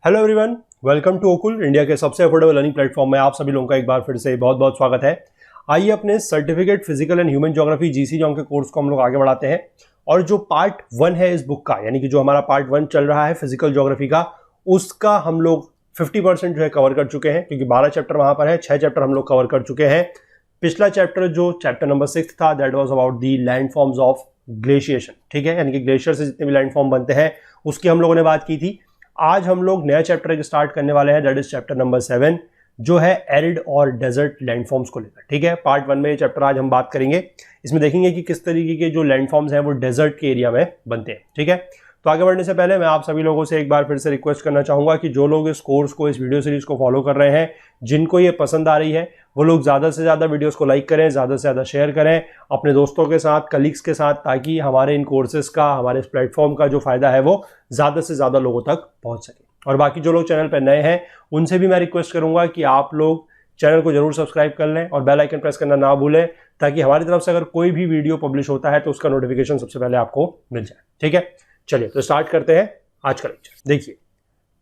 Hello everyone, welcome to Okul, India के सबसे affordable learning platform में आप सभी लोगों का एक बार फिर से बहुत बहुत स्वागत है। आइए अपने certificate physical and human geography GC John के कोर्स को हम लोग आगे बढ़ाते हैं। और जो पार्ट 1 है इस बुक का, यानी कि जो हमारा पार्ट 1 चल रहा है फिजिकल ज्योग्राफी का, उसका हम लोग 50% जो है कवर कर चुके हैं, क्योंकि 12 चैप्टर वहां पर है, 6 चैप्टर हम लोग कवर कर चुके हैं। पिछला चैप्टर जो चैप्टर नंबर 6 था, that was about the land forms of glaciation. ठीक है, यानी कि ग्लेशियर से जितने भी लैंड फॉर्म बनते हैं उसकी हम लोगों ने बात की थी। आज हम लोग नया चैप्टर स्टार्ट करने वाले हैं, दैट इज चैप्टर नंबर 7, जो है एरिड और डेजर्ट लैंडफॉर्म्स को लेकर। ठीक है, पार्ट 1 में ये चैप्टर आज हम बात करेंगे। इसमें देखेंगे कि किस तरीके के जो लैंडफॉर्म्स हैं वो डेजर्ट के एरिया में बनते हैं। ठीक है, तो आगे बढ़ने से पहले मैं आप सभी लोगों से एक बार फिर से रिक्वेस्ट करना चाहूंगा कि जो लोग इस कोर्स को, इस वीडियो सीरीज को फॉलो कर रहे हैं, जिनको ये पसंद आ रही है, वो लोग ज़्यादा से ज़्यादा वीडियोस को लाइक करें, ज़्यादा से ज़्यादा शेयर करें अपने दोस्तों के साथ, कलीग्स के साथ, ताकि हमारे इन कोर्सेज का, हमारे इस प्लेटफॉर्म का जो फायदा है वो ज़्यादा से ज़्यादा लोगों तक पहुँच सके। और बाकी जो लोग चैनल पर नए हैं उनसे भी मैं रिक्वेस्ट करूंगा कि आप लोग चैनल को जरूर सब्सक्राइब कर लें और बेल आइकन प्रेस करना ना भूलें, ताकि हमारी तरफ से अगर कोई भी वीडियो पब्लिश होता है तो उसका नोटिफिकेशन सबसे पहले आपको मिल जाए। ठीक है, चलिए तो स्टार्ट करते हैं आज का लेक्चर। देखिए,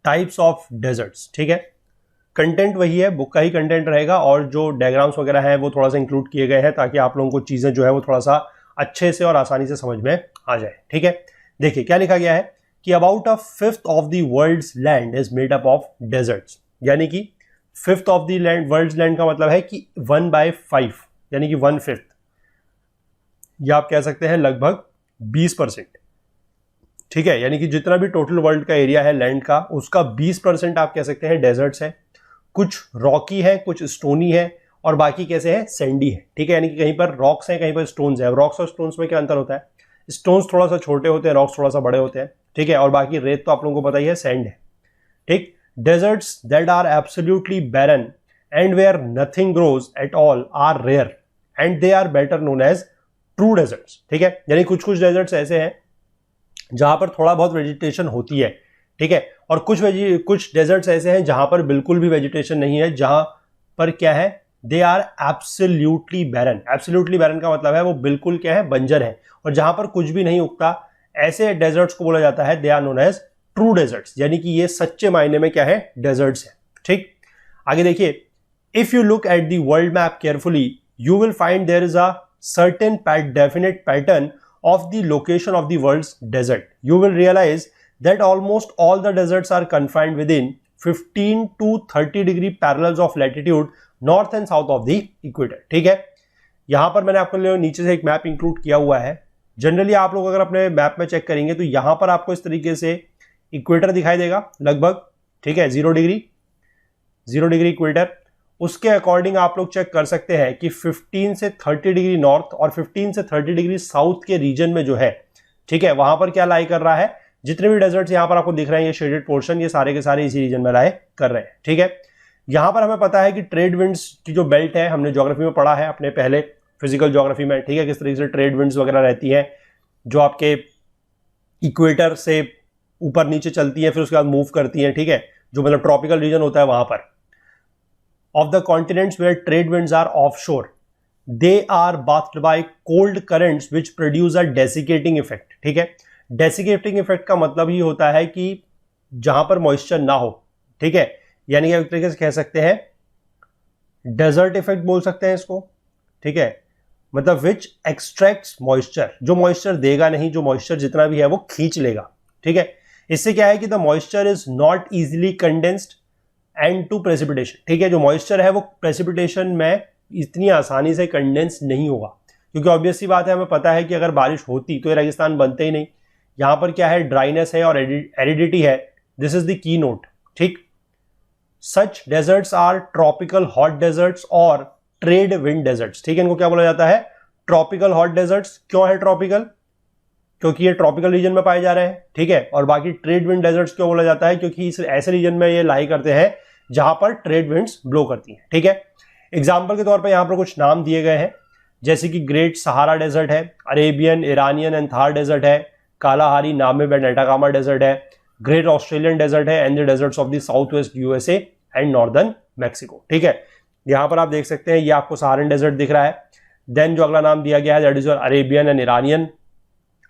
टाइप्स ऑफ डेजर्ट्स। ठीक है, कंटेंट वही है, बुक का ही कंटेंट रहेगा, और जो डायग्राम्स वगैरह हैं वो थोड़ा सा इंक्लूड किए गए हैं ताकि आप लोगों को चीजें जो है वो थोड़ा सा अच्छे से और आसानी से समझ में आ जाए। ठीक है, देखिए क्या लिखा गया है कि about a fifth of the world's land is made up of deserts. यानी कि fifth of the land, world's land का मतलब है कि 1/5, यानी कि 1/5, या आप कह सकते हैं लगभग 20%। ठीक है, यानी कि जितना भी टोटल वर्ल्ड का एरिया है लैंड का, उसका 20% आप कह सकते हैं डेजर्ट्स है। कुछ रॉकी है, कुछ स्टोनी है, और बाकी कैसे है, सैंडी है। ठीक है, यानी कि कहीं पर रॉक्स हैं, कहीं पर स्टोन्स है। रॉक्स और स्टोन्स में क्या अंतर होता है? स्टोन्स थोड़ा सा छोटे होते हैं, रॉक्स थोड़ा सा बड़े होते हैं। ठीक है, और बाकी रेत तो आप लोगों को पता ही है, सैंड है। ठीक, deserts that are absolutely barren and where nothing grows at all are rare and they are better known as true deserts. ठीक है, यानी कुछ कुछ डेजर्ट्स ऐसे हैं जहां पर थोड़ा बहुत वेजिटेशन होती है। ठीक है, और कुछ डेजर्ट्स ऐसे हैं जहां पर बिल्कुल भी वेजिटेशन नहीं है, जहां पर क्या है, they are absolutely barren. Absolutely barren का मतलब है वो बिल्कुल क्या है, बंजर है, और जहां पर कुछ भी नहीं उगता, ऐसे डेजर्ट्स को बोला जाता है, they are known as true deserts. यानी कि ये सच्चे मायने में क्या है, डेजर्ट्स है। ठीक, आगे देखिए, if you look at the world map carefully you will find there is a certain definite pattern of the location of the world's desert. You will realize that almost all the deserts are confined within 15 to 30 degree parallels of latitude north and south of the equator. ठीक है, यहां पर मैंने आपके लिए नीचे से एक मैप इंक्लूड किया हुआ है। जनरली आप लोग अगर अपने मैप में चेक करेंगे तो यहां पर आपको इस तरीके से इक्वेटर दिखाई देगा लगभग। ठीक है, 0 डिग्री इक्वेटर। उसके अकॉर्डिंग आप लोग चेक कर सकते हैं कि 15 से 30 डिग्री नॉर्थ और 15 से 30 डिग्री साउथ के रीजन में जो है, ठीक है, वहां पर क्या लाई कर रहा है, जितने भी डेजर्ट्स यहां पर आपको दिख रहे हैं, ये शेडेड पोर्शन, ये सारे के सारे इसी रीजन में लाई कर रहे हैं। ठीक है, यहां पर हमें पता है कि ट्रेड विंड्स की जो बेल्ट है, हमने ज्योग्राफी में पढ़ा है अपने पहले फिजिकल ज्योग्राफी में। ठीक है, किस तरीके से ट्रेड विंड्स वगैरह रहती है जो आपके इक्वेटर से ऊपर नीचे चलती है, फिर उसके बाद मूव करती है। ठीक है, जो मतलब ट्रॉपिकल रीजन होता है वहां पर, of the continents where trade winds are offshore, they are bathed by cold currents which produce a desiccating effect. ठीक है, desiccating effect का मतलब ही होता है कि जहां पर मॉइस्चर ना हो। ठीक है, यानी एक तरीके से कह सकते हैं डेजर्ट इफेक्ट बोल सकते हैं इसको। ठीक है, मतलब विच एक्सट्रैक्ट्स मॉइस्चर, जो मॉइस्चर देगा नहीं, जो मॉइस्चर जितना भी है वो खींच लेगा। ठीक है, इससे क्या है कि the moisture is not easily condensed and to precipitation. ठीक है, जो मॉइस्चर है वो प्रेसिपिटेशन में इतनी आसानी से कंडेंस नहीं होगा, क्योंकि ऑब्वियस सी बात है, हमें पता है कि अगर बारिश होती तो ये रेगिस्तान बनते ही नहीं। यहां पर क्या है, ड्राइनेस है और एरिडिटी है। This is the key note. ठीक, such deserts are tropical hot deserts और ट्रेड विंड डेजर्ट्स। ठीक है, इनको क्या बोला जाता है, ट्रॉपिकल हॉट डेजर्ट्स। क्यों है ट्रॉपिकल? क्योंकि ये ट्रॉपिकल रीजन में पाए जा रहे हैं। ठीक है, और बाकी ट्रेड विंड डेजर्ट्स क्यों बोला जाता है, क्योंकि इस ऐसे रीजन में ये लाई करते हैं जहां पर ट्रेड विंड्स ब्लो करती हैं। ठीक है, एग्जांपल के तौर पे यहां पर कुछ नाम दिए गए हैं, जैसे कि ग्रेट सहारा डेजर्ट है, Arabian, Iranian and Thar desert है, Kalahari, Namib and Atacama desert है, ग्रेट ऑस्ट्रेलियन डेजर्ट है, and the deserts of the south west USA and northern Mexico. ठीक है, यहां पर आप देख सकते हैं, ये आपको सहारन डेजर्ट दिख रहा है। देन जो अगला नाम दिया गया है, that is your Arabian and Iranian.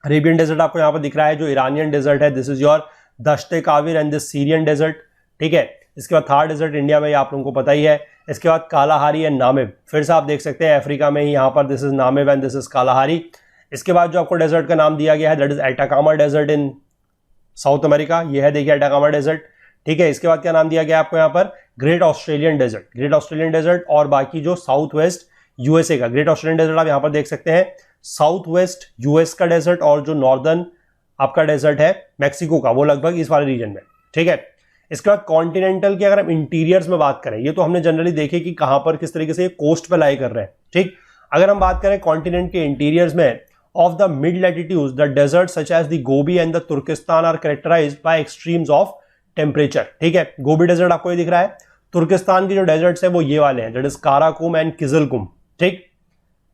Arabian desert आपको यहां पर दिख रहा है। जो ईरानियन डेजर्ट है, this is your Dashte Kavir and the Syrian desert. ठीक है। इसके बाद थार डेजर्ट इंडिया में, ये आप लोगों को पता ही है। इसके बाद कालाहारी एंड नामिब, फिर से आप देख सकते हैं अफ्रीका में ही, यहाँ पर this is Namib and this is Kalahari. इसके बाद जो आपको डेजर्ट का नाम दिया गया है that is Atacama desert in South America, ये है देखिए एटाकामा डेजर्ट, ठीक है। इसके बाद क्या नाम दिया गया आपको यहाँ पर, great Australian desert, great Australian desert. और बाकी जो साउथ वेस्ट यूएसए का ग्रेट ऑस्ट्रेलियन डेजर्ट आप यहाँ पर देख सकते हैं, साउथ वेस्ट यूएस का डेजर्ट, और जो नॉर्दर्न आपका डेजर्ट है मैक्सिको का, वो लगभग इस वाले रीजन में, ठीक है। इसके बाद कॉन्टिनेंटल की अगर हम इंटीरियर्स में बात करें, ये तो हमने जनरली देखे कि कहां पर किस तरीके से ये कोस्ट पे लाई कर रहे हैं, ठीक। अगर हम बात करें कॉन्टिनेंट के इंटीरियर्स में, of the mid latitudes the desert such as the Gobi and the Turkistan are characterised by extremes of temperature, ठीक है। गोबी डेजर्ट आपको ये दिख रहा है, तुर्किस्तान के जो डेजर्ट्स है वो ये वाले हैं, दैट इज काराकुम एंड किजलकुम, ठीक।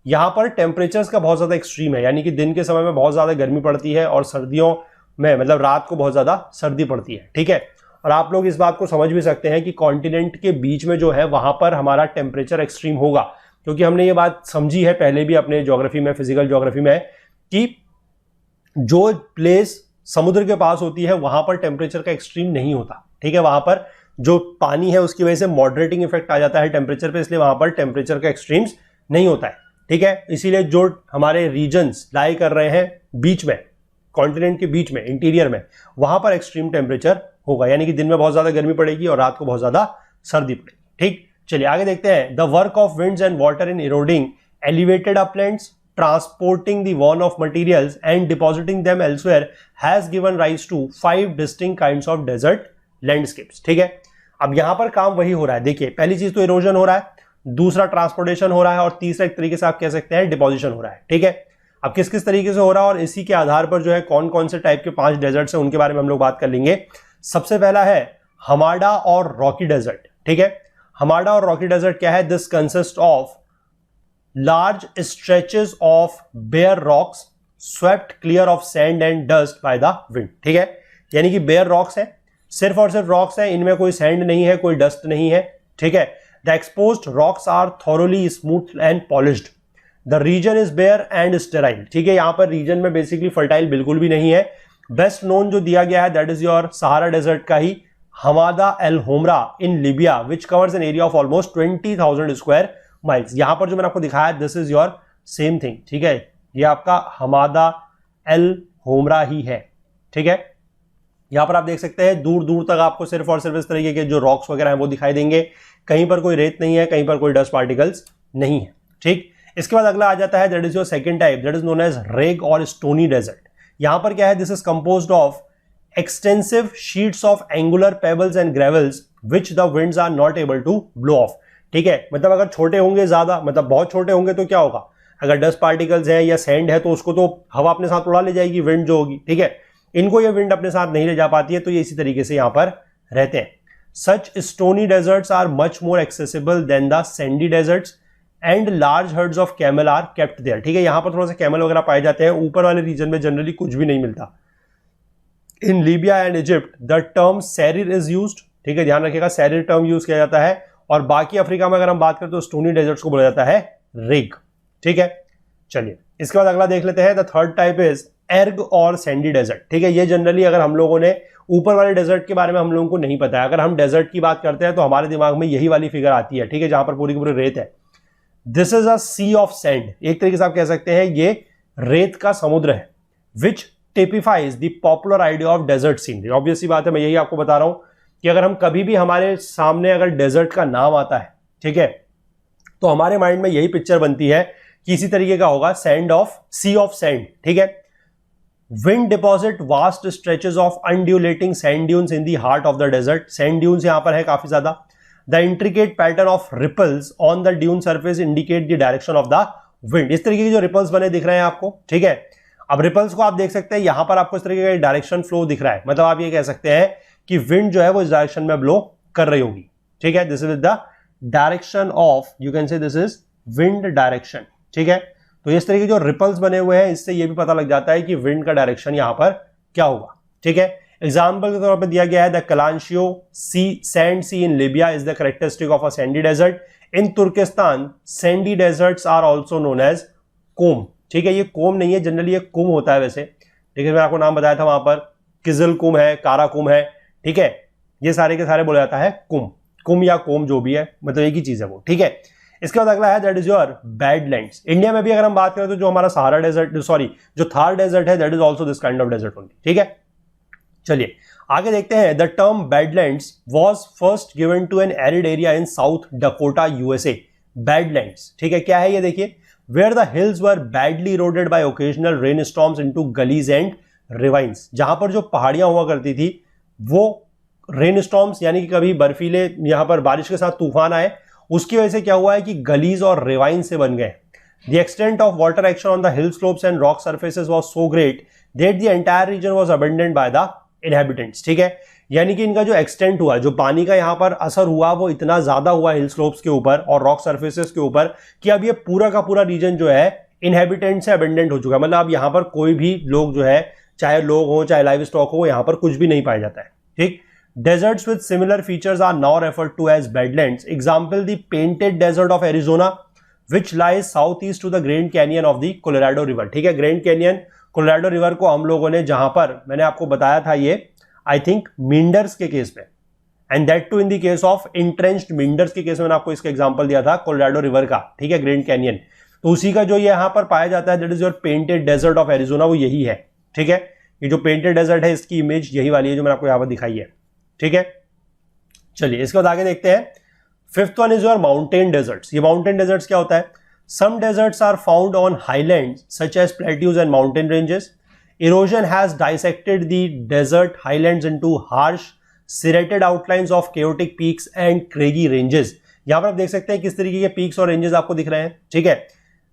यहां पर टेम्परेचर्स का बहुत ज्यादा एक्सट्रीम है, यानी कि दिन के समय में बहुत ज्यादा गर्मी पड़ती है और सर्दियों में मतलब रात को बहुत ज्यादा सर्दी पड़ती है, ठीक है। और आप लोग इस बात को समझ भी सकते हैं कि कॉन्टिनेंट के बीच में जो है वहां पर हमारा टेम्परेचर एक्सट्रीम होगा, क्योंकि हमने ये बात समझी है पहले भी अपने ज्योग्राफी में, फिजिकल ज्योग्राफी में, कि जो प्लेस समुद्र के पास होती है वहां पर टेम्परेचर का एक्सट्रीम नहीं होता, ठीक है। वहां पर जो पानी है उसकी वजह से मॉडरेटिंग इफेक्ट आ जाता है टेम्परेचर पे, इसलिए वहां पर टेम्परेचर का एक्सट्रीम्स नहीं होता है, ठीक है। इसीलिए जो हमारे रीजन्स लाई कर रहे हैं बीच में, कॉन्टिनेंट के बीच में, इंटीरियर में, वहां पर एक्सट्रीम टेम्परेचर होगा, यानी कि दिन में बहुत ज्यादा गर्मी पड़ेगी और रात को बहुत ज्यादा सर्दी पड़ेगी, ठीक। चलिए आगे देखते हैं। The work of winds and water in eroding elevated uplands, transporting the worn of materials and depositing them elsewhere has given rise to 5 distinct kinds of desert landscapes, ठीक है। अब यहां पर काम वही हो रहा है, देखिए पहली चीज तो इरोजन हो रहा है, दूसरा ट्रांसपोर्टेशन हो रहा है, और तीसरा एक तरीके से आप कह सकते हैं डिपोजिशन हो रहा है, ठीक है। अब किस किस तरीके से हो रहा है और इसी के आधार पर जो है कौन कौन से टाइप के 5 डेजर्ट्स हैं उनके बारे में हम लोग बात कर लेंगे। सबसे पहला है हमाडा और रॉकी डेजर्ट, ठीक है। हमाडा और रॉकी डेजर्ट क्या है, this consist of large stretches of bare rocks swept clear of sand and dust by the wind, ठीक है। यानी कि बेयर रॉक्स है, सिर्फ और सिर्फ रॉक्स है, इनमें कोई सैंड नहीं है, कोई डस्ट नहीं है, ठीक है। The exposed rocks are thoroughly smooth and polished, the region is bare and sterile, ठीक है। यहां पर रीजन में बेसिकली फर्टाइल बिल्कुल भी नहीं है। बेस्ट नोन जो दिया गया है that is your Sahara desert का ही Hamada el Homra in Libya which covers an area of almost 20,000 square miles. यहां पर जो मैंने आपको दिखाया this is your same thing, ठीक है। ये आपका हमादा एल होमरा ही है, ठीक है। यहां पर आप देख सकते हैं दूर दूर तक आपको सिर्फ और सिर्फ इस तरीके के जो रॉक्स वगैरह हैं वो दिखाई देंगे, कहीं पर कोई रेत नहीं है, कहीं पर कोई डस्ट पार्टिकल्स नहीं है, ठीक। इसके बाद अगला आ जाता है that is your second type, that is known as reg or stony desert. यहां पर क्या है, this is composed of extensive sheets of angular pebbles and gravels which the winds are not able to blow off, ठीक है। मतलब अगर छोटे होंगे ज्यादा, मतलब बहुत छोटे होंगे तो क्या होगा, अगर डस्ट पार्टिकल्स है या सैंड है तो उसको तो हवा अपने साथ उड़ा ले जाएगी, विंड जो होगी, ठीक है। इनको ये विंड अपने साथ नहीं ले जा पाती है, तो ये इसी तरीके से यहां पर रहते हैं। Such stony deserts are much more accessible than the sandy deserts and large herds of camel are kept there, ठीक है। यहां पर थोड़ा सा कैमल वगैरह पाए जाते हैं, ऊपर वाले रीजन में जनरली कुछ भी नहीं मिलता। In Libya and Egypt the term serir is used, ठीक है, ध्यान रखिएगा सैरिर टर्म यूज किया जाता है। और बाकी अफ्रीका में अगर हम बात करें तो स्टोनी डेजर्ट्स को बोला जाता है रेग, ठीक है। चलिए इसके बाद अगला देख लेते हैं। द थर्ड टाइप इज एर्ग और सैंडी डेजर्ट, ठीक है। ये जनरली अगर हम लोगों ने ऊपर वाले डेजर्ट के बारे में हम लोगों को नहीं पता है, अगर हम डेजर्ट की बात करते हैं तो हमारे दिमाग में यही वाली फिगर आती है, ठीक है, जहां पर पूरी की पूरी रेत है। This is a sea of sand, एक तरीके से आप कह सकते हैं ये रेत का समुद्र है, which typifies the popular idea of desert scenery. Obvious सी बात है, मैं यही आपको बता रहा हूं कि अगर हम कभी भी हमारे सामने अगर डेजर्ट का नाम आता है, ठीक है, तो हमारे माइंड में यही पिक्चर बनती है कि इसी तरीके का होगा, sand of sea of sand, ठीक है। Wind deposit vast stretches of undulating sand dunes in the heart of the desert, sand dunes यहां पर है काफी ज्यादा। The intricate pattern of ripples on the dune surface indicate the direction of the wind. इस तरीके के जो ripples बने दिख रहे हैं आपको, ठीक है। अब रिपल्स को आप देख सकते हैं, यहां पर आपको इस तरीके का डायरेक्शन फ्लो दिख रहा है, मतलब आप ये कह सकते हैं कि विंड जो है वो इस डायरेक्शन में ब्लो कर रही होगी, ठीक है। This is the direction of, you can say this is wind direction, ठीक है। तो इस तरीके जो रिपल्स बने हुए हैं इससे ये भी पता लग जाता है कि विंड का डायरेक्शन यहां पर क्या होगा, ठीक है। एग्जाम्पल के तौर पर दिया गया है the Calanscio sea sand sea in Libya is the characteristic of a sandy desert. In Turkistan sandy deserts are also known as kum, ठीक है। ये कोम नहीं है, जनरली ये कुम होता है वैसे, लेकिन मैं आपको नाम बताया था वहां पर, किजल कुम है, कारा कुम है, ठीक है। ये सारे के सारे बोला जाता है कुम या कोम, जो भी है, मतलब एक ही चीज है वो, ठीक है। इसके बाद अगला है that is your badlands. India में भी अगर हम बात करें तो जो हमारा सहारा डेजर्ट, सॉरी जो थार डेजर्ट है, that is also this kind of desert only, ठीक है। चलिए आगे देखते हैं। The term badlands was first given to an arid area in South Dakota USA. Badlands, ठीक है, क्या है ये देखिए, where the hills were badly eroded by occasional rain storms into gullies and ravines. जहां पर जो पहाड़ियां हुआ करती थी वो रेन स्टॉर्म्स यानी कि कभी बर्फीले यहां पर बारिश के साथ तूफान आए, उसकी वजह से क्या हुआ है कि गलीज और रिवाइन से बन गए। The extent of water action on the hill slopes and rock surfaces was so great that the entire region was abandoned by the inhabitants, ठीक है। यानी कि इनका जो एक्सटेंट हुआ, जो पानी का यहां पर असर हुआ, वो इतना ज्यादा हुआ हिल स्लोप्स के ऊपर और रॉक सर्फेसेस के ऊपर कि अब ये पूरा का पूरा रीजन जो है इनहेबिटेंट से अबंडेंट हो चुका है। मतलब अब यहां पर कोई भी लोग जो है, चाहे लोग हो चाहे लाइव स्टॉक हो, यहां पर कुछ भी नहीं पाया जाता है, ठीक। Deserts with similar features are now referred to as badlands. Example, the Painted Desert of Arizona, which lies southeast to the Grand Canyon of the Colorado River. ठीक है, ग्रैंड कैनियन कोलोराडो रिवर को हम लोगों ने, जहां पर मैंने आपको बताया था ये आई थिंक मिंडर्स के केस में, and that too in the case of entrenched meanders के केस में मैंने आपको इसका एग्जांपल दिया था कोलोराडो रिवर का, ठीक है, ग्रैंड कैनियन। तो उसी का जो ये यहां पर पाया जाता है that is your painted desert of Arizona, वो यही है, ठीक है। ये जो पेंटेड डेजर्ट है इसकी इमेज यही वाली है जो मैंने आपको यहां पर दिखाई है, ठीक है। चलिए इसके बाद आगे देखते हैं। Fifth one is your mountain deserts. ये माउंटेन डेजर्ट्स क्या होता है? Some deserts are found on highlands such as plateaus and mountain ranges. Erosion has dissected the desert highlands into harsh serrated outlines of chaotic peaks and craggy ranges. यहां पर आप देख सकते हैं किस तरीके के पीक्स और रेंजेस आपको दिख रहे हैं, ठीक है।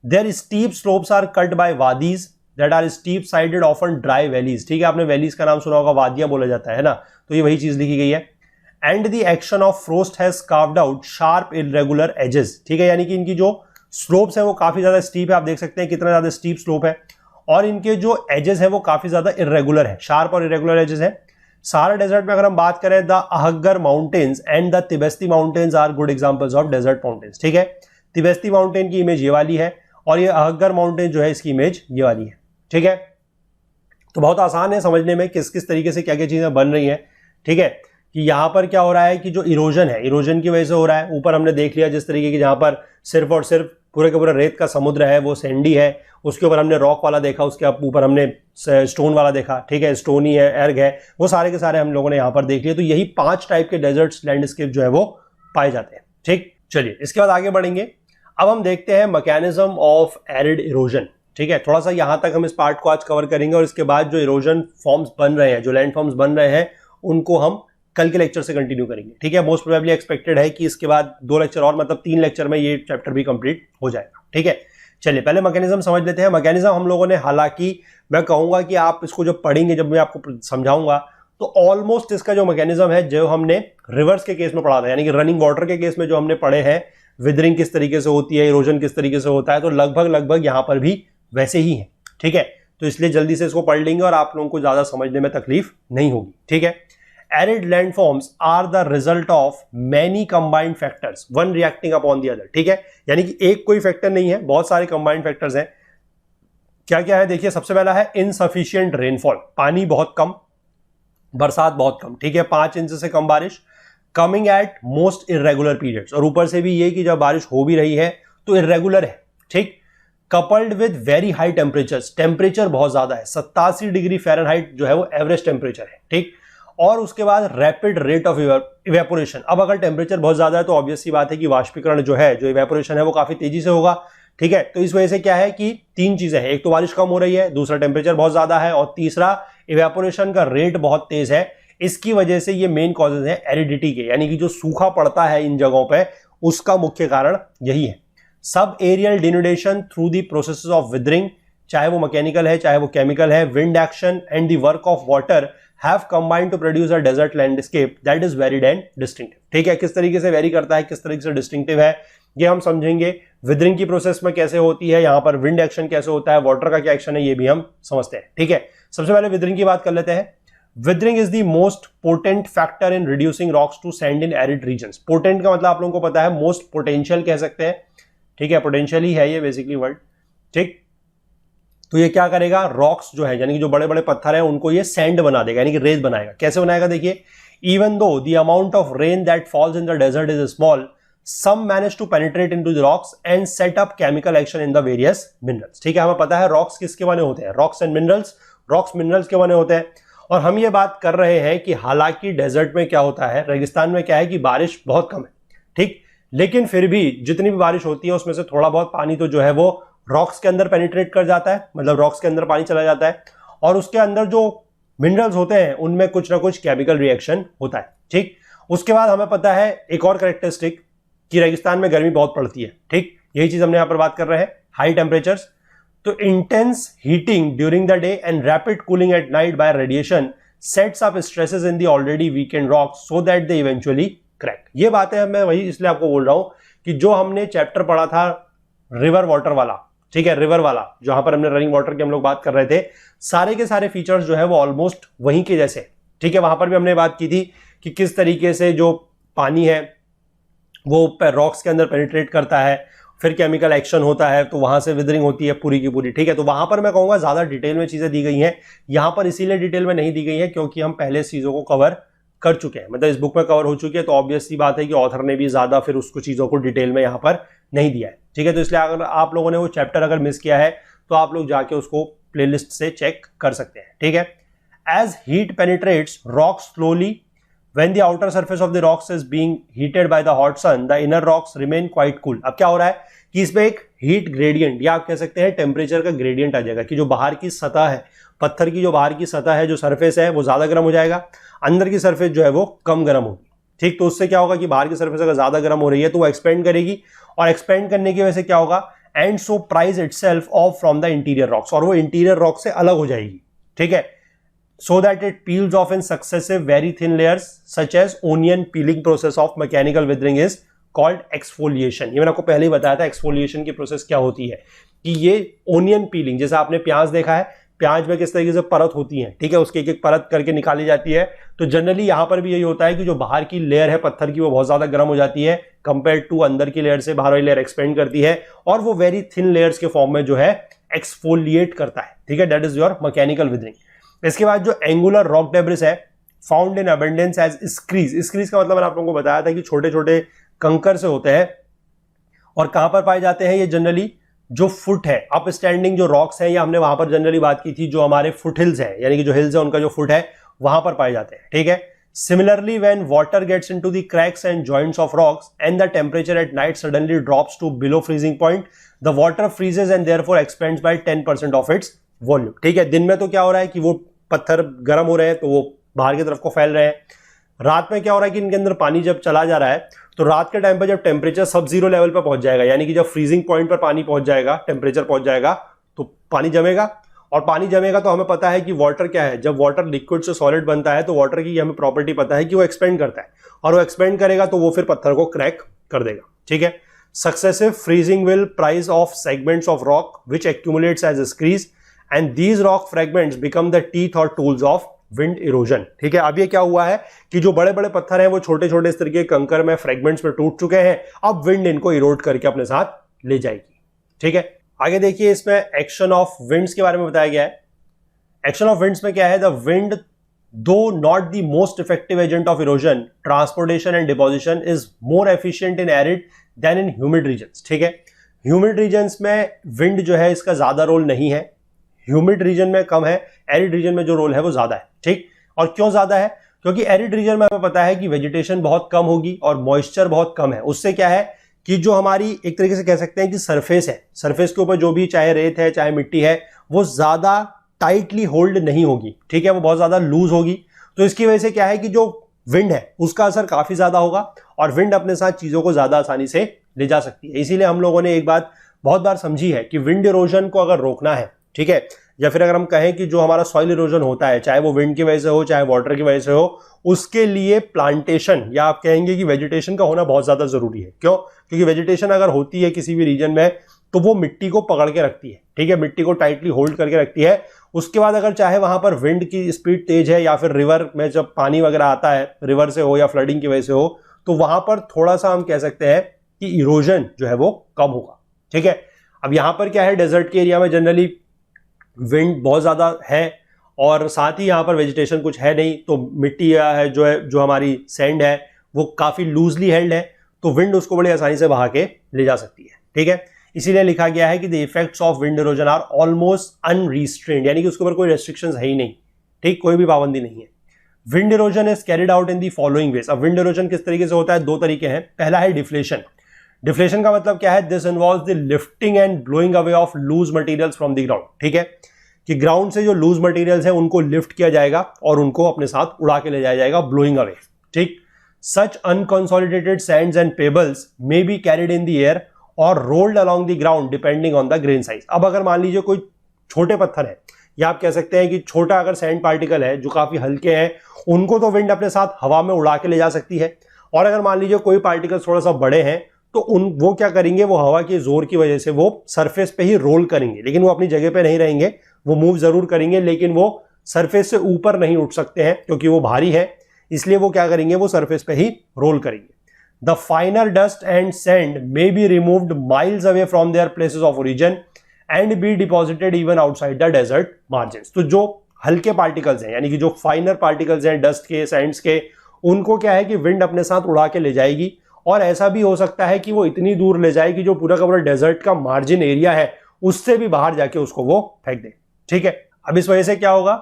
Their steep slopes are cut by wadis that are steep sided often dry valleys, ठीक है। आपने वैलीज का नाम सुना होगा, वादियां बोला जाता है ना, तो ये वही चीज लिखी गई है। And the action of frost has carved out sharp irregular edges, ठीक है। यानी कि इनकी जो स्लोप्स है वो काफी ज्यादा स्टीप है, आप देख सकते हैं कितना ज्यादा स्टीप स्लोप है, और इनके जो एजेस है वो काफी ज्यादा इरेगुलर है, शार्प और इरेगुलर एजेस है। सहारा डेजर्ट में अगर हम बात करें, the Ahaggar mountains and the Tibesti mountains are good examples of desert mountains, ठीक है। तिबेस्ती माउंटेन की इमेज ये वाली है और ये अहग्गर माउंटेन जो है इसकी इमेज ये वाली है, ठीक है। तो बहुत आसान है समझने में किस किस तरीके से क्या क्या चीजें बन रही हैं, ठीक है। कि यहां पर क्या हो रहा है कि जो इरोजन है, इरोजन की वजह से हो रहा है। ऊपर हमने देख लिया जिस तरीके की, जहां पर सिर्फ और सिर्फ पूरे का पूरा रेत का समुद्र है, वो सैंडी है, उसके ऊपर हमने रॉक वाला देखा, उसके ऊपर हमने स्टोन वाला देखा, ठीक है, स्टोनी है, एर्ग है, वो सारे के सारे हम लोगों ने यहां पर देख लिए। तो यही 5 टाइप के डेजर्ट्स लैंडस्केप जो है वो पाए जाते हैं, ठीक। चलिए इसके बाद आगे बढ़ेंगे। अब हम देखते हैं मैकेनिज्म ऑफ एरिड इरोजन, ठीक है। थोड़ा सा यहां तक हम इस पार्ट को आज कवर करेंगे और इसके बाद जो इरोजन फॉर्म्स बन रहे हैं, जो लैंड फॉर्म्स बन रहे हैं, उनको हम कल के लेक्चर से कंटिन्यू करेंगे, ठीक है। मोस्ट प्रोबेबली एक्सपेक्टेड है कि इसके बाद 2 लेक्चर और, मतलब 3 लेक्चर में ये चैप्टर भी कंप्लीट हो जाएगा, ठीक है। चलिए पहले मैकेनिज्म समझ लेते हैं। मैकेनिज्म हम लोगों ने, हालांकि मैं कहूंगा कि आप इसको जब पढ़ेंगे, जब मैं आपको समझाऊंगा, तो ऑलमोस्ट इसका जो मैकेनिज्म है जो हमने रिवर्स के केस में पढ़ा था, यानी कि रनिंग वाटर के केस में जो हमने पढ़े हैं, विदरिंग किस तरीके से होती है, इरोजन किस तरीके से होता है, तो लगभग यहां पर भी वैसे ही है, ठीक है। तो इसलिए जल्दी से इसको पढ़ लेंगे और आप लोगों को ज्यादा समझने में तकलीफ नहीं होगी, ठीक है। Arid landforms are the result of many combined factors, one reacting upon the other, ठीक है। यानी कि एक कोई फैक्टर नहीं है, बहुत सारे combined factors हैं। क्या क्या है देखिए, सबसे पहला है insufficient rainfall, पानी बहुत कम, बरसात बहुत कम, ठीक है, 5 इंच से कम बारिश, coming at most irregular periods, और ऊपर से भी ये कि जब बारिश हो भी रही है तो irregular है, ठीक। coupled with very high temperatures, temperature बहुत ज्यादा है, 87 डिग्री फ़ारेनहाइट जो है वो एवरेज टेम्परेचर है, ठीक। और उसके बाद रैपिड रेट ऑफ इवेपोरेशन। अब अगर टेम्परेचर बहुत ज्यादा है तो ऑब्वियस सी बात है कि वाष्पीकरण जो है, जो इवेपोरेशन है, वो काफी तेजी से होगा, ठीक है। तो इस वजह से क्या है कि 3 चीजें हैं, एक तो बारिश कम हो रही है, दूसरा टेम्परेचर बहुत ज्यादा है, और तीसरा इवेपोरेशन का रेट बहुत तेज है। इसकी वजह से ये मेन कॉजेज है एरिडिटी के, यानी कि जो सूखा पड़ता है इन जगहों पे, उसका मुख्य कारण यही है। Subaerial denudation through the processes of weathering, चाहे वो मैकेनिकल है चाहे वो केमिकल है, wind action and the work of water have combined to produce a desert landscape that is varied and distinctive, ठीक है। किस तरीके से वेरी करता है, किस तरीके से डिस्टिंक्टिव है, ये हम समझेंगे। विदरिंग की प्रोसेस में कैसे होती है, यहाँ पर विंड एक्शन कैसे होता है, वाटर का क्या एक्शन है, ये भी हम समझते हैं, ठीक है। सबसे पहले विदरिंग की बात कर लेते हैं। Weathering is the most potent factor in reducing rocks to sand in arid regions. Potent का मतलब आप लोगों को पता है, मोस्ट पोटेंशियल कह सकते हैं, ठीक है, पोटेंशियल ही है ये बेसिकली वर्ड, ठीक। तो ये क्या करेगा, रॉक्स जो है, यानी कि जो बड़े बड़े पत्थर हैं, उनको ये सैंड बना देगा, यानी कि रेत बनाएगा। कैसे बनाएगा देखिए, Even though the amount of rain that falls in the desert is small, some manage to penetrate into the rocks and set up chemical action in the various minerals. ठीक है, हमें पता है रॉक्स किसके बने होते हैं, rocks and minerals, rocks minerals के बने होते हैं। और हम ये बात कर रहे हैं कि हालांकि डेजर्ट में क्या होता है, रेगिस्तान में क्या है कि बारिश बहुत कम है, ठीक, लेकिन फिर भी जितनी भी बारिश होती है उसमें से थोड़ा बहुत पानी तो जो है वो रॉक्स के अंदर पेनिट्रेट कर जाता है, मतलब रॉक्स के अंदर पानी चला जाता है, और उसके अंदर जो मिनरल्स होते हैं उनमें कुछ ना कुछ केमिकल रिएक्शन होता है, ठीक। उसके बाद हमें पता है एक और कैरेक्टरिस्टिक कि रेगिस्तान में गर्मी बहुत पड़ती है, ठीक, यही चीज हमने यहां पर बात कर रहे हैं, हाई टेम्परेचर्स। तो intense heating during the day and rapid cooling at night bye radiation sets up stresses in the already weekend rocks so that they eventually crack. ये बातें मैं वही इसलिए आपको बोल रहा हूं कि जो हमने चैप्टर पढ़ा था रिवर वाटर वाला, ठीक है, रिवर वाला जहां पर हमने रनिंग वाटर की हम लोग बात कर रहे थे, सारे के सारे फीचर्स जो है वो ऑलमोस्ट वहीं के जैसे, ठीक है। वहां पर भी हमने बात की थी कि किस तरीके से जो पानी है वो रॉक्स के अंदर पेनिट्रेट करता है, फिर केमिकल एक्शन होता है, तो वहां से विदरिंग होती है पूरी की पूरी, ठीक है। तो वहां पर मैं कहूंगा ज्यादा डिटेल में चीजें दी गई हैं, यहां पर इसीलिए डिटेल में नहीं दी गई है क्योंकि हम पहले चीजों को कवर कर चुके हैं, मतलब इस बुक में कवर हो चुकी है, तो ऑब्वियस सी बात है कि ऑथर ने भी ज्यादा फिर उसको चीजों को डिटेल में यहां पर नहीं दिया है, ठीक है। तो इसलिए अगर आप लोगों ने वो चैप्टर अगर मिस किया है तो आप लोग जाके उसको प्लेलिस्ट से चेक कर सकते हैं, ठीक है। As heat penetrates rocks slowly, when the outer surface of the rocks is being heated by the hot sun, the inner rocks remain quite cool। अब क्या हो रहा है कि इसमें एक हीट ग्रेडियंट या आप कह सकते हैं टेम्परेचर का ग्रेडियंट आ जाएगा कि जो बाहर की सतह है, पत्थर की जो बाहर की सतह है, जो सरफेस है, वो ज्यादा गर्म हो जाएगा, अंदर की सरफेस जो है वो कम गर्म होगी, ठीक। तो उससे क्या होगा कि बाहर की सरफेस अगर ज्यादा गर्म हो रही है तो वो एक्सपेंड करेगी, और एक्सपेंड करने की वजह से क्या होगा, and so prize itself of from the interior rocks, और वो इंटीरियर रॉक से अलग हो जाएगी, ठीक है, so that it peels off in successive very thin layers such as onion peeling process of mechanical withering is called exfoliation। ये मैंने आपको पहले ही बताया था एक्सफोलिएशन की प्रोसेस क्या होती है, कि ये ओनियन पीलिंग, जैसे आपने प्याज देखा है, प्याज में किस तरीके से परत होती है, ठीक है, उसकी एक एक परत करके निकाली जाती है, तो जनरली यहां पर भी यही होता है कि जो बाहर की लेयर है पत्थर की वो बहुत ज्यादा गर्म हो जाती है कंपेयर टू अंदर की लेयर से, बाहर वाली लेयर एक्सपेंड करती है और वो वेरी थिन लेयर्स के फॉर्म में जो है एक्सफोलिएट करता है, ठीक है, that is your mechanical weathering. इसके बाद जो एंगुलर रॉक डेब्रिस है found in abundance as screes, screes का मतलब मैंने आप लोगों को बताया था कि छोटे छोटे कंकर से होते हैं, और कहां पर पाए जाते हैं ये जनरली जो फुट है, अप स्टैंडिंग जो रॉक्स हैं, या हमने वहां पर जनरली बात की थी जो हमारे फुट हिल्स है, यानी कि जो हिल्स है उनका जो फुट है वहां पर पाए जाते हैं, ठीक है। Similarly when water gets into the cracks and joints of rocks and the temperature at night suddenly drops to below freezing point, the water freezes and therefore expands by 10% of its volume, ठीक है। दिन में तो क्या हो रहा है कि वो पत्थर गर्म हो रहे हैं तो वो बाहर की तरफ को फैल रहे हैं, रात में क्या हो रहा है कि इनके अंदर पानी जब चला जा रहा है तो रात के टाइम पर जब टेम्परेचर सब जीरो लेवल पर पहुंच जाएगा, यानी कि जब फ्रीजिंग पॉइंट पर पानी पहुंच जाएगा, टेम्परेचर पहुंच जाएगा, तो पानी जमेगा, और पानी जमेगा तो हमें पता है कि वाटर क्या है, जब वाटर लिक्विड से सॉलिड बनता है तो वाटर की हमें प्रॉपर्टी पता है कि वो एक्सपेंड करता है, और वो एक्सपेंड करेगा तो वो फिर पत्थर को क्रैक कर देगा, ठीक है। Successive freezing will prise off segments of rock which accumulates as screes and these rock fragments become the teeth or tools of wind erosion, ठीक है। अब ये क्या हुआ है कि जो बड़े बड़े पत्थर हैं वो छोटे छोटे इस तरीके कंकर में फ्रेगमेंट्स में टूट चुके हैं, अब विंड इनको इरोड करके अपने साथ ले जाएगी, ठीक है। आगे देखिए, इसमें एक्शन ऑफ विंड्स के बारे में बताया गया है। एक्शन ऑफ विंड्स में क्या है, the wind though not the most effective agent of erosion, transportation and deposition is more efficient in arid than in humid regions, ठीक है। ह्यूमिड रीजन्स में विंड जो है इसका ज्यादा रोल नहीं है, ह्यूमिड रीजन में कम है, एरिड रीजन में जो रोल है वो ज्यादा है, ठीक। और क्यों ज्यादा है, क्योंकि एरिड रीजन में हमें पता है कि वेजिटेशन बहुत कम होगी और मॉइस्चर बहुत कम है, उससे क्या है कि जो हमारी एक तरीके से कह सकते हैं कि सरफेस है, सरफेस के ऊपर जो भी चाहे रेत है चाहे मिट्टी है वो ज्यादा टाइटली होल्ड नहीं होगी, ठीक है, वो बहुत ज्यादा लूज होगी, तो इसकी वजह से क्या है कि जो विंड है उसका असर काफी ज्यादा होगा और विंड अपने साथ चीजों को ज्यादा आसानी से ले जा सकती है। इसीलिए हम लोगों ने एक बात बहुत बार समझी है कि विंड इरोजन को अगर रोकना है, ठीक है, या फिर अगर हम कहें कि जो हमारा सॉइल इरोजन होता है चाहे वो विंड की वजह से हो चाहे वाटर की वजह से हो, उसके लिए प्लांटेशन या आप कहेंगे कि वेजिटेशन का होना बहुत ज्यादा जरूरी है। क्यों? क्योंकि वेजिटेशन अगर होती है किसी भी रीजन में तो वो मिट्टी को पकड़ के रखती है, ठीक है, मिट्टी को टाइटली होल्ड करके रखती है। उसके बाद अगर चाहे वहां पर विंड की स्पीड तेज है या फिर रिवर में जब पानी वगैरह आता है रिवर से हो या फ्लडिंग की वजह से हो, तो वहां पर थोड़ा सा हम कह सकते हैं कि इरोजन जो है वो कम होगा, ठीक है। अब यहां पर क्या है, डेजर्ट के एरिया में जनरली विंड बहुत ज्यादा है और साथ ही यहाँ पर वेजिटेशन कुछ है नहीं, तो मिट्टी है जो हमारी सैंड है वो काफ़ी लूजली हेल्ड है, तो विंड उसको बड़ी आसानी से बहा के ले जा सकती है। ठीक है, इसीलिए लिखा गया है कि the effects of wind erosion are almost unrestrained, यानी कि उसके ऊपर कोई रेस्ट्रिक्शंस है ही नहीं। ठीक, कोई भी पाबंदी नहीं है। Wind erosion is carried out in the following veg. अब विंड इरोजन किस तरीके से होता है, दो तरीके हैं। पहला है डिफ्लेशन। डिफ्लेशन का मतलब क्या है, this involves the lifting and blowing away of loose materials from the ground. ठीक है, कि ग्राउंड से जो लूज मटेरियल्स हैं उनको लिफ्ट किया जाएगा और उनको अपने साथ उड़ा के ले जाया जाएगा, ब्लोइंग अवे। ठीक, such unconsolidated sands and pebbles may be carried in the air और rolled along the ground depending on the grain size. अब अगर मान लीजिए कोई छोटे पत्थर है, या आप कह सकते हैं कि छोटा अगर सैंड पार्टिकल है जो काफी हल्के हैं, उनको तो विंड अपने साथ हवा में उड़ा के ले जा सकती है। और अगर मान लीजिए कोई पार्टिकल थोड़ा सा बड़े हैं, तो वो क्या करेंगे, वो हवा के जोर की वजह से वो सरफेस पे ही रोल करेंगे, लेकिन वो अपनी जगह पे नहीं रहेंगे, वो मूव जरूर करेंगे, लेकिन वो सरफेस से ऊपर नहीं उठ सकते हैं क्योंकि वो भारी है। इसलिए वो क्या करेंगे, वो सरफेस पे ही रोल करेंगे। The finer dust and sand may be removed miles away from their places of origin and be deposited even outside the desert margins. तो जो हल्के पार्टिकल्स हैं, यानी कि जो फाइनर पार्टिकल्स हैं डस्ट के, सैंड्स के, उनको क्या है कि विंड अपने साथ उड़ा के ले जाएगी। और ऐसा भी हो सकता है कि वो इतनी दूर ले जाएगी जो पूरा का पूरा डेजर्ट का मार्जिन एरिया है उससे भी बाहर जाके उसको वो फेंक दे। ठीक है, अब इस वजह से क्या होगा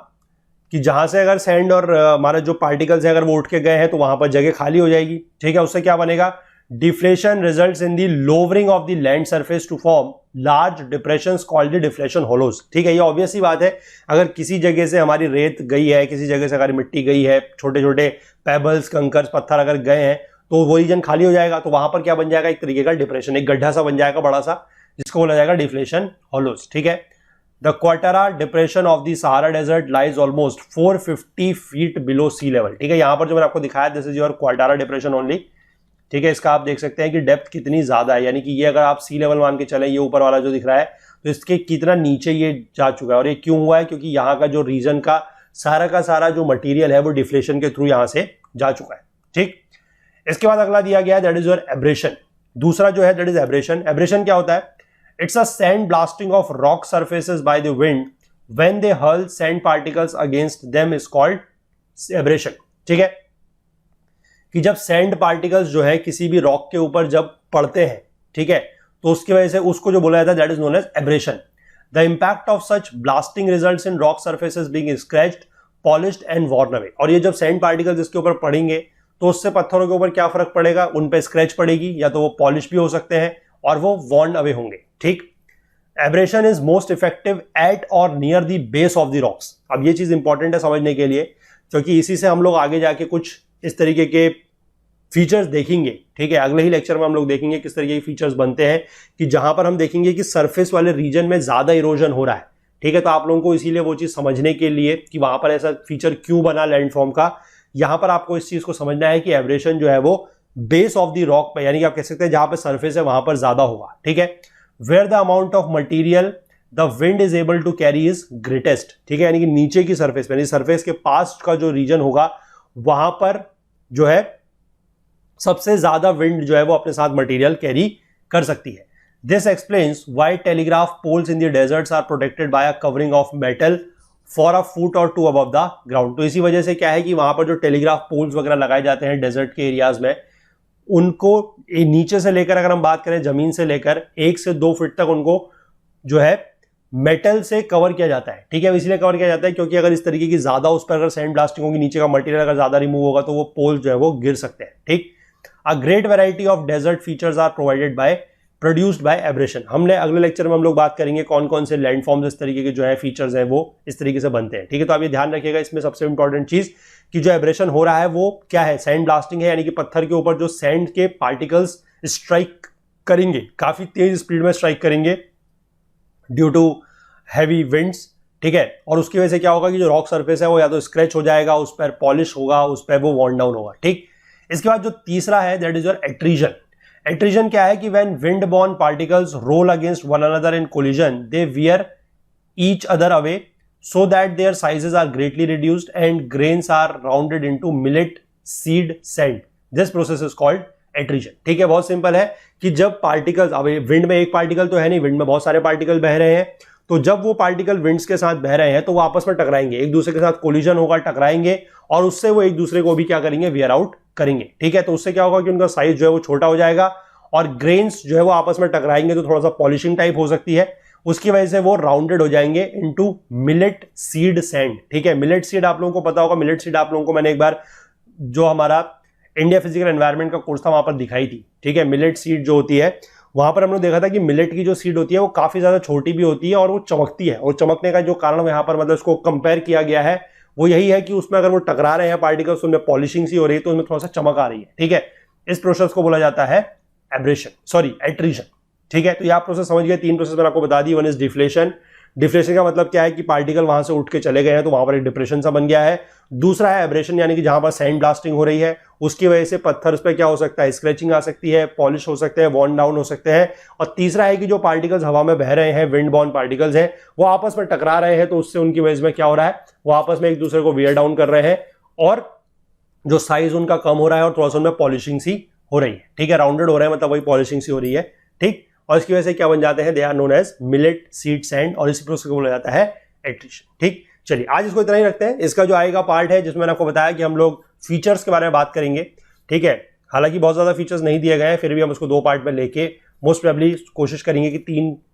कि जहां से अगर सैंड और हमारा जो पार्टिकल्स है अगर वो उठ के गए हैं तो वहां पर जगह खाली हो जाएगी। ठीक है, उससे क्या बनेगा, deflation results in the lowering of the land surface to form large depressions called the deflation hollows. ठीक है, ये ऑब्वियस सी बात है, अगर किसी जगह से हमारी रेत गई है, किसी जगह से हमारी मिट्टी गई है, छोटे छोटे पेबल्स, कंकर्स, पत्थर अगर गए हैं, तो वो रीजन खाली हो जाएगा, तो वहां पर क्या बन जाएगा, एक तरीके का डिप्रेशन, एक गड्ढा सा बन जाएगा बड़ा सा, जिसको बोला जाएगा डिफ्लेशन होलोज। ठीक है, the Qattara depression of the Sahara desert lies almost 450 feet below sea level. ठीक है, यहां पर जो मैंने आपको दिखाया, this is your Qattara depression only. ठीक है, इसका आप देख सकते हैं कि डेप्थ कितनी ज्यादा है, यानी कि ये अगर आप सी लेवल मान के चलें, ये ऊपर वाला जो दिख रहा है, तो इसके कितना नीचे ये जा चुका है। और ये क्यों हुआ है, क्योंकि यहाँ का जो रीजन का सारा जो मटीरियल है वो डिफ्लेशन के थ्रू यहां से जा चुका है। ठीक, इसके बाद अगला दिया गया है, दैट इज योर एब्रेशन। दूसरा जो है दैट इज एब्रेशन। एब्रेशन क्या होता है, it's a sand blasting of rock surfaces by the wind when they hurl sand particles against them is called abrasion. ठीक है, कि जब सैंड पार्टिकल्स जो है किसी भी रॉक के ऊपर जब पड़ते हैं, ठीक है, तो उसकी वजह से उसको जो बोला जाता है that is known as abrasion. The impact of such blasting results in rock surfaces being scratched, polished and worn away. और ये जब सैंड पार्टिकल्स इसके ऊपर पड़ेंगे तो उससे पत्थरों के ऊपर क्या फर्क पड़ेगा, उन पे स्क्रैच पड़ेगी, या तो वो पॉलिश भी हो सकते हैं और वो वॉर्न अवे होंगे। ठीक, abrasion is most effective at और near the base of the rocks. अब ये चीज इंपॉर्टेंट है समझने के लिए, क्योंकि इसी से हम लोग आगे जाके कुछ इस तरीके के फीचर्स देखेंगे। ठीक है, अगले ही लेक्चर में हम लोग देखेंगे किस तरीके के फीचर्स बनते हैं, कि जहां पर हम देखेंगे कि सरफेस वाले रीजन में ज्यादा इरोजन हो रहा है। ठीक है, तो आप लोगों को इसीलिए वो चीज समझने के लिए कि वहां पर ऐसा फीचर क्यों बना लैंडफॉर्म का, यहां पर आपको इस चीज को समझना है कि एब्रेशन जो है वो बेस ऑफ द रॉक पे, यानी कि आप कह सकते हैं जहां पर सरफेस है वहां पर ज्यादा होगा। ठीक है, where the amount of material the wind is able to carry is greatest. ठीक है, यानी कि नीचे की सरफेस पे, यानी सरफेस के पास का जो रीजन होगा वहां पर जो है सबसे ज्यादा विंड जो है वो अपने साथ मटेरियल कैरी कर सकती है। This explains why telegraph poles in the deserts are protected by a covering of metal for a foot or two above the ground. तो इसी वजह से क्या है कि वहां पर जो टेलीग्राफ पोल्स वगैरह लगाए जाते हैं डेजर्ट के एरियाज में, उनको नीचे से लेकर अगर हम बात करें जमीन से लेकर 1 से 2 फीट तक उनको जो है मेटल से कवर किया जाता है। ठीक है, इसलिए कवर किया जाता है क्योंकि अगर इस तरीके की ज्यादा उस पर अगर सैंड ब्लास्टिंग होगी, नीचे का मटेरियल अगर ज्यादा रिमूव होगा तो वो पोल जो है वो गिर सकते हैं। ठीक, a great variety of desert features are provided by produced by abrasion. हमने अगले लेक्चर में हम लोग बात करेंगे कौन कौन से लैंडफॉर्म्स इस तरीके के जो है फीचर्स हैं वो इस तरीके से बनते हैं। ठीक है, तो आप ये ध्यान रखिएगा, इसमें सबसे इंपॉर्टेंट चीज कि जो एब्रेशन हो रहा है वो क्या है, सैंड ब्लास्टिंग है, यानी कि पत्थर के ऊपर जो सैंड के पार्टिकल्स स्ट्राइक करेंगे, काफी तेज स्पीड में स्ट्राइक करेंगे ड्यू टू हैवी विंड्स। ठीक है, और उसकी वजह से क्या होगा कि जो रॉक सरफेस है वो या तो स्क्रैच हो जाएगा, उस पर पॉलिश होगा, उस पर वो वॉर्न डाउन होगा। ठीक, इसके बाद जो तीसरा है that is your attrition. Attrition क्या है कि when wind borne particles roll against one another in collision they wear each other away so that their sizes are greatly reduced and grains are rounded into millet seed sand. This process is called attrition. ठीक है, बहुत simple है कि जब particles, अब wind में एक particle तो है नहीं, विंड में बहुत सारे पार्टिकल बह रहे हैं, तो जब वो पार्टिकल विंड्स के साथ बह रहे हैं तो वो आपस में टकराएंगे, एक दूसरे के साथ कोलिजन होगा, टकराएंगे और उससे वो एक दूसरे को भी क्या करेंगे, वियर आउट करेंगे। ठीक है, तो उससे क्या होगा कि उनका साइज जो है वो छोटा हो जाएगा और ग्रेन्स जो है वो आपस में टकराएंगे तो थोड़ा सा पॉलिशिंग टाइप हो सकती है, उसकी वजह से वो राउंडेड हो जाएंगे इनटू मिलेट सीड सैंड। ठीक है, मिलेट सीड आप लोगों को पता होगा, मिलेट सीड आप लोगों को मैंने एक बार जो हमारा इंडिया फिजिकल एनवायरनमेंट का कोर्स था वहां पर दिखाई थी। ठीक है, मिलेट सीड जो होती है वहां पर हमने देखा था कि मिलेट की जो सीड होती है वो काफी ज्यादा छोटी भी होती है और वो चमकती है, और चमकने का जो कारण यहाँ पर मतलब उसको कंपेयर किया गया है वो यही है कि उसमें अगर वो टकरा रहे हैं पार्टिकल्स, उनमें पॉलिशिंग सी हो रही है तो उसमें थोड़ा सा चमक आ रही है। ठीक है, इस प्रोसेस को बोला जाता है एट्रीशन। ठीक है, तो ये आप प्रोसेस समझ गए। 3 प्रोसेस मैंने आपको बता दी। One is deflation. डिफ्लेशन का मतलब क्या है कि पार्टिकल वहां से उठ के चले गए हैं तो वहां पर एक डिप्रेशन सा बन गया है। दूसरा है एब्रेशन, यानी कि जहां पर सैंड ब्लास्टिंग हो रही है उसकी वजह से पत्थर पे क्या हो सकता है, स्क्रैचिंग आ सकती है, पॉलिश हो सकते हैं, वॉर्न डाउन हो सकते हैं। और तीसरा है कि जो पार्टिकल्स हवा में बह रहे हैं, विंड बॉर्न पार्टिकल्स हैं, वो आपस में टकरा रहे हैं तो उससे उनकी वजह में क्या हो रहा है, वो आपस में एक दूसरे को वियर डाउन कर रहे हैं और जो साइज उनका कम हो रहा है और थोड़ा सा उनमें पॉलिशिंग सी हो रही है। ठीक है, राउंडेड हो रहे हैं मतलब वही पॉलिशिंग सी हो रही है। ठीक, और इसकी वजह से क्या बन जाते हैं, they are known as millet seed sand, और इसी प्रोसेस को बोला जाता है एट्रीशन। ठीक, चलिए आज इसको इतना ही रखते हैं। इसका जो आएगा पार्ट है जिसमें मैंने आपको बताया कि हम लोग फीचर्स के बारे में बात करेंगे। ठीक है, हालांकि बहुत ज्यादा फीचर्स नहीं दिए गए हैं, फिर भी हम उसको 2 पार्ट में लेके मोस्ट प्रोबेबली कोशिश करेंगे कि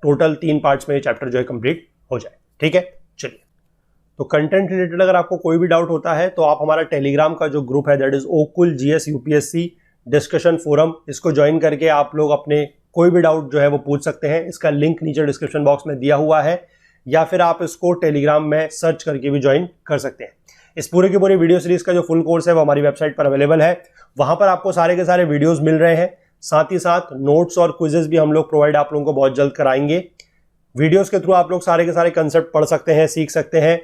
टोटल 3 पार्ट्स में ये चैप्टर जो है कंप्लीट हो जाए। ठीक है, चलिए, तो कंटेंट रिलेटेड अगर आपको कोई भी डाउट होता है तो आप हमारा टेलीग्राम का जो ग्रुप है that is Okul GS UPSC discussion forum, इसको ज्वाइन करके आप लोग अपने कोई भी डाउट जो है वो पूछ सकते हैं। इसका लिंक नीचे डिस्क्रिप्शन बॉक्स में दिया हुआ है, या फिर आप इसको टेलीग्राम में सर्च करके भी ज्वाइन कर सकते हैं। इस पूरे की पूरी वीडियो सीरीज का जो फुल कोर्स है वो हमारी वेबसाइट पर अवेलेबल है, वहां पर आपको सारे के सारे वीडियोस मिल रहे हैं। साथ ही साथ नोट्स और क्विजेस भी हम लोग प्रोवाइड आप लोगों को बहुत जल्द कराएंगे। वीडियोस के थ्रू आप लोग सारे के सारे कंसेप्ट पढ़ सकते हैं, सीख सकते हैं।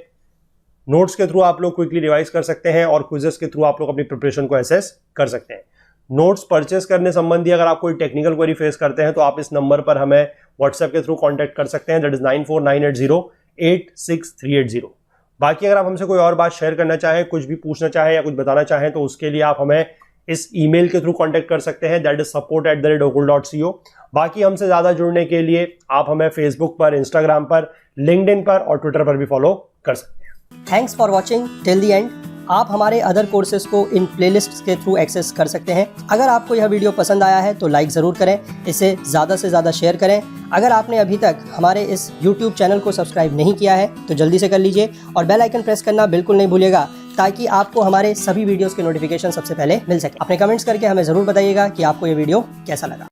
नोट्स के थ्रू आप लोग क्विकली रिवाइज कर सकते हैं और क्विजेस के थ्रू आप लोग अपनी प्रिपरेशन को एसेस कर सकते हैं। नोट्स परचेस करने संबंधी अगर आप कोई टेक्निकल क्वेरी फेस करते हैं तो आप इस नंबर पर हमें व्हाट्सएप के थ्रू कांटेक्ट कर सकते हैं, दैट इज 9498086380। बाकी अगर आप हमसे कोई और बात शेयर करना चाहें, कुछ भी पूछना चाहें या कुछ बताना चाहें तो उसके लिए आप हमें इस ईमेल के थ्रू कांटेक्ट कर सकते हैं, दैट इज support@okul.co। बाकी हमसे ज्यादा जुड़ने के लिए आप हमें फेसबुक पर, इंस्टाग्राम पर, लिंक्डइन पर और ट्विटर पर भी फॉलो कर सकते हैं। Thanks for watching till the end. आप हमारे अदर कोर्सेज को इन प्लेलिस्ट्स के थ्रू एक्सेस कर सकते हैं। अगर आपको यह वीडियो पसंद आया है तो लाइक ज़रूर करें, इसे ज़्यादा से ज़्यादा शेयर करें। अगर आपने अभी तक हमारे इस YouTube चैनल को सब्सक्राइब नहीं किया है तो जल्दी से कर लीजिए और बेल आइकन प्रेस करना बिल्कुल नहीं भूलिएगा, ताकि आपको हमारे सभी वीडियोज़ के नोटिफिकेशन सबसे पहले मिल सके। अपने कमेंट्स करके हमें ज़रूर बताइएगा कि आपको ये वीडियो कैसा लगा।